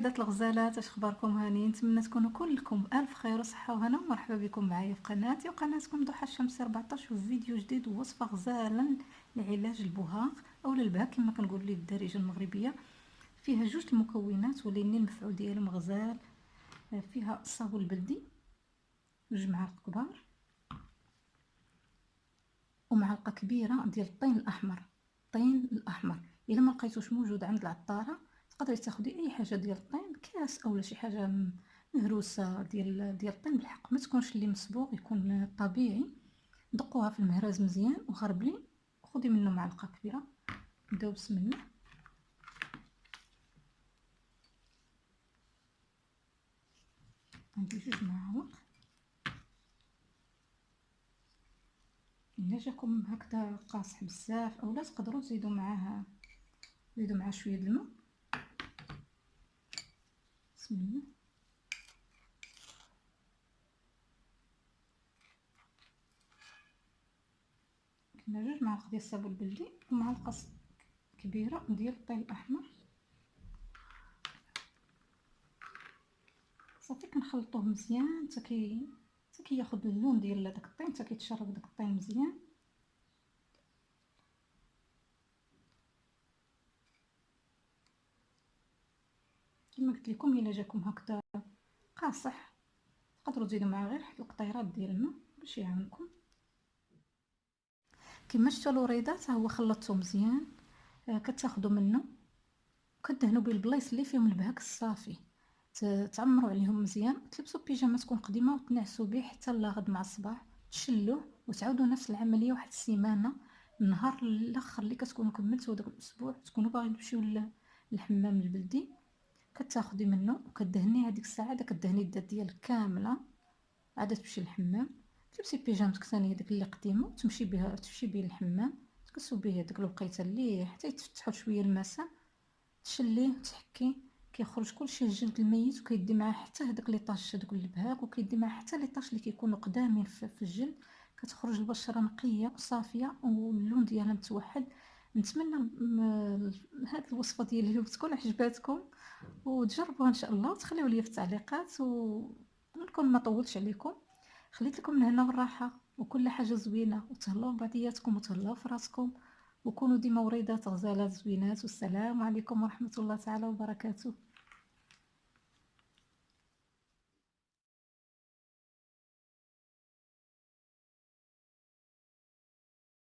وريدات الغزالات، اش اخباركم؟ هاني نتمنى تكونوا كلكم الف خير وصحه وهنا، ومرحبا بكم معايا في قناتي وقناتكم ضحى الشمسي 14 في فيديو جديد ووصفه غزالا لعلاج البهاق او البهاق كما كنقول ليه بالدارجه المغربيه. فيها جوج المكونات ولكن المفعول ديالهم غزال. فيها الصابون البلدي 2 معالق كبار، ومعلقه كبيره ديال الطين الاحمر. الطين الاحمر الا ما لقيتوش موجود عند العطاره تقدري تاخدي اي حاجه ديال الطين، كاس اولا شي حاجه مهروسه ديال الطين بالحق، ما تكونش اللي مصبوغ، يكون طبيعي. دقوها في المهراز مزيان وغربلي، خدي منه معلقه كبيره. نبداو بسم الله. عندي 2 معالق. الا جاكم هكذا قاصح بزاف اولا تقدروا تزيدوا معاه شويه الماء. بسم الله. كنا 2 معالق ديال الصابون البلدي ومعلقه كبيره ديال الطين الاحمر. صافي كنخلطوه مزيان حتى كياخذ اللون ديال داك الطين، حتى كيتشرب داك الطين مزيان. كما قلت لكم الا جاكم هكذا قاصح تقدروا تزيدوا معاه غير 1 القطيرات ديال الماء باش يعاونكم. كما شفتوا الوريدات هو خلطته مزيان. كتاخذوا منه وكدهنوا به البلايص اللي فيهم البهاك الصافي، تعمروا عليهم مزيان، تلبسوا بيجامه تكون قديمه وتنعسوا به حتى الغد مع الصباح، تشلوه وتعاودوا نفس العمليه واحد السيمانه. النهار الاخر اللي كتكونوا كملتوا داك الاسبوع تكونوا باغيين تمشيو للحمام البلدي، كتاخدي منه وكدهني هذيك الساعه، داك كدهني اليدات ديالك كامله، عاد تمشي للحمام، تلبسي بيجامتك ثاني ديك اللي قديمه وتمشي به للحمام، تكسو به هذيك الوقيته اللي حتى يتفتحوا شويه المسام، تشليه وتحكي، كيخرج كلشي الجلد الميت وكيدي معاه حتى هذاك ليطاش هذوك البهاك، وكيدي معاه حتى ليطاش اللي كيكونوا قدامين في الجلد. كتخرج البشره نقيه وصافيه واللون ديالها متوحد. نتمنى هاد الوصفه ديال اليوم تكون عجباتكم وتجربوها ان شاء الله، وتخليو لي في التعليقات ونكون ما طولتش عليكم. خليت لكم الهنا والراحه وكل حاجه زوينه، وتهلاو بعضياتكم وتهلاو في راسكم، وكونوا ديما وريدات غزالات زوينات. والسلام عليكم ورحمه الله تعالى وبركاته.